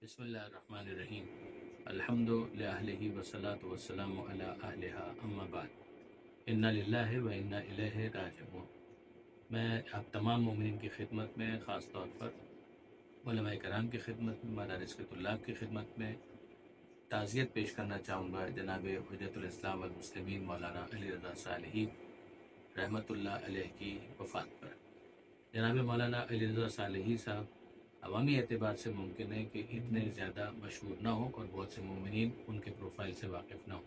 بسم اللہ الرحمن الرحیم۔ الحمد للہ والصلاۃ والسلام علی اہلہا اما بعد، انا للہ و انا الیہ راجعون۔ میں آپ تمام مومنین کی خدمت میں، خاص طور پر علماء کرام کی خدمت میں، مدارس کے طلاب کی خدمت میں تعزیت پیش کرنا چاہوں گا جناب حجت الاسلام والمسلمین مولانا علی رضا صالحی رحمۃ اللہ علیہ کی وفات پر۔ جناب مولانا علی رضا صالحی صاحب عوامی اعتبار سے ممکن ہے کہ اتنے زیادہ مشہور نہ ہوں اور بہت سے مومنین ان کے پروفائل سے واقف نہ ہوں،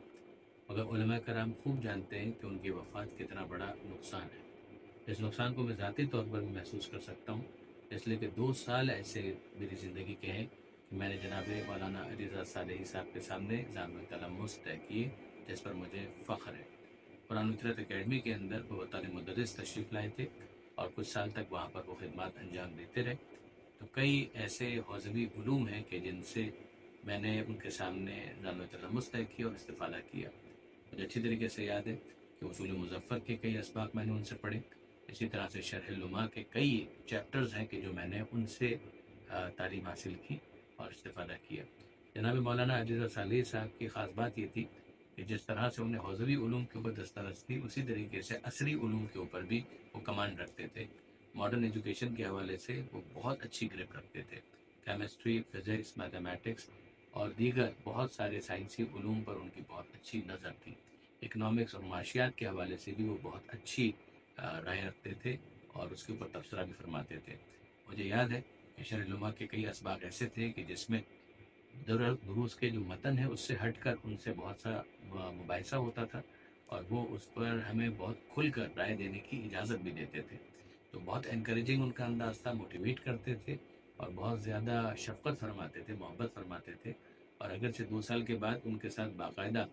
مگر علماء کرام خوب جانتے ہیں کہ ان کی وفات کتنا بڑا نقصان ہے۔ اس نقصان کو میں ذاتی طور پر بھی محسوس کر سکتا ہوں، اس لیے کہ 2 سال ایسے میری زندگی کے ہیں کہ میں نے جناب مولانا علی رضا صالحی صاحب کے سامنے زام تلمس طے کیے، جس پر مجھے فخر ہے۔ قرآن و فطرت اکیڈمی کے اندر وہ بطور مدرس تشریف لائے تھے اور کچھ سال تک وہاں پر وہ خدمات انجام دیتے رہے۔ تو کئی ایسے حوزوی علوم ہیں کہ جن سے میں نے ان کے سامنے زام تلمس طے کیا اور استفادہ کیا۔ مجھے اچھی طریقے سے یاد ہے کہ اصول مظفر کے کئی اسباق میں نے ان سے پڑھے، اسی طرح سے شرح لما کے کئی چیپٹرز ہیں کہ جو میں نے ان سے تعلیم حاصل کی اور استفادہ کیا۔ جناب مولانا علی رضا صالحی صاحب کی خاص بات یہ تھی کہ جس طرح سے انہیں حوزوی علوم کے اوپر دسترس تھی، اسی طریقے سے عصری علوم کے اوپر بھی وہ کمانڈ رکھتے تھے۔ ماڈرن ایجوکیشن کے حوالے سے وہ بہت اچھی گرپ رکھتے تھے۔ کیمسٹری، فزکس، میتھمیٹکس اور دیگر بہت سارے سائنسی علوم پر ان کی بہت اچھی نظر تھی۔ اکنامکس اور معاشیات کے حوالے سے بھی وہ بہت اچھی رائے رکھتے تھے اور اس کے اوپر تبصرہ بھی فرماتے تھے۔ مجھے یاد ہے کہ شرح لما کے کئی اسباق ایسے تھے کہ جس میں دروس کے جو متن ہے اس سے ہٹ کر ان سے بہت سا مباحثہ ہوتا تھا اور وہ اس پر ہمیں بہت کھل کر رائے دینے کی اجازت بھی دیتے تھے۔ تو بہت انکریجنگ ان کا انداز تھا، موٹیویٹ کرتے تھے اور بہت زیادہ شفقت فرماتے تھے، محبت فرماتے تھے۔ اور اگرچہ 2 سال کے بعد ان کے ساتھ باقاعدہ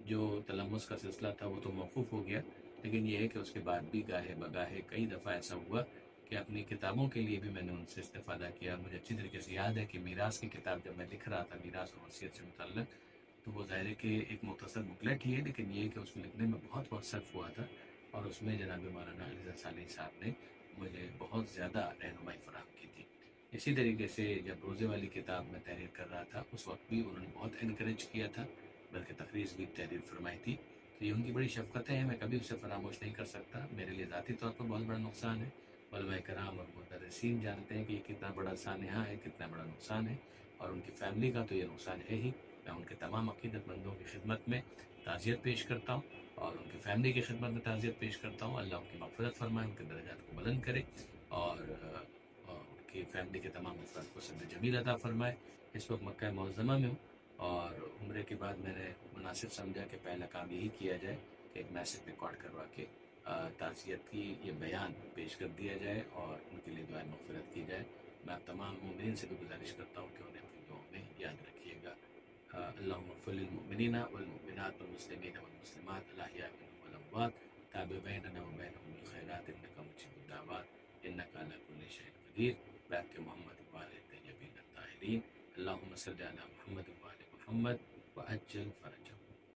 جو تلمس کا سلسلہ تھا وہ تو موقوف ہو گیا، لیکن یہ ہے کہ اس کے بعد بھی گاہے بگاہے کئی دفعہ ایسا ہوا کہ اپنی کتابوں کے لیے بھی میں نے ان سے استفادہ کیا۔ مجھے اچھی طریقے سے یاد ہے کہ میراث کی کتاب جب میں لکھ رہا تھا، میراث اور وصیت سے متعلق، تو وہ ظاہر ہے کہ ایک مختصر بکلیٹ ہی ہے، لیکن یہ ہے کہ اس کو لکھنے میں بہت بہت صرف ہوا تھا اور اس میں جناب مولانا علی رضا صالحی صاحب نے مجھے بہت زیادہ رہنمائی فراہم کی تھی۔ اسی طریقے سے جب روزے والی کتاب میں تحریر کر رہا تھا اس وقت بھی انہوں نے بہت انکریج کیا تھا، بلکہ تقریر بھی تحریر فرمائی تھی۔ تو یہ ان کی بڑی شفقتیں ہیں، میں کبھی اسے فراموش نہیں کر سکتا۔ میرے لیے ذاتی طور پر بہت بڑا نقصان ہے۔ علماء کرام اور مدرسین جانتے ہیں کہ یہ کتنا بڑا سانحہ ہے، کتنا بڑا نقصان ہے، اور ان کی فیملی کا تو یہ نقصان ہے ہی۔ میں ان کے تمام عقیدت مندوں کی خدمت میں تعزیت پیش کرتا ہوں اور ان کی فیملی کی خدمت میں تعزیت پیش کرتا ہوں۔ اللہ ان کی مغفرت فرمائے، ان کے درجات کو بلند کرے اور ان کی فیملی کے تمام افراد کو صبر جمیل عطا فرمائے۔ اس وقت مکہ معظمہ میں ہوں اور عمرے کے بعد میں نے مناسب سمجھا کہ پہلا کام یہی کیا جائے کہ ایک میسج ریکارڈ کروا کے تعزیت کی یہ بیان پیش کر دیا جائے اور ان کے لیے دعائیں مغفرت کی جائے۔ میں آپ تمام مومنین سے بھی گزارش کرتا ہوں کہ انہیں اپنی دعاؤں میں یاد رکھیے گا۔ اللہم اغفر للمؤمنین والمؤمنات والمسلمین والمسلمات الاحیاء منهم والاموات تابع بیننا وبینہم بالخیرات انک مجیب الدعوات انک علی کل شیء قدیر بحق محمد وآل الطیبین الطاہرین۔ اللہم صل علی محمد وآل محمد وعجل فرجهم۔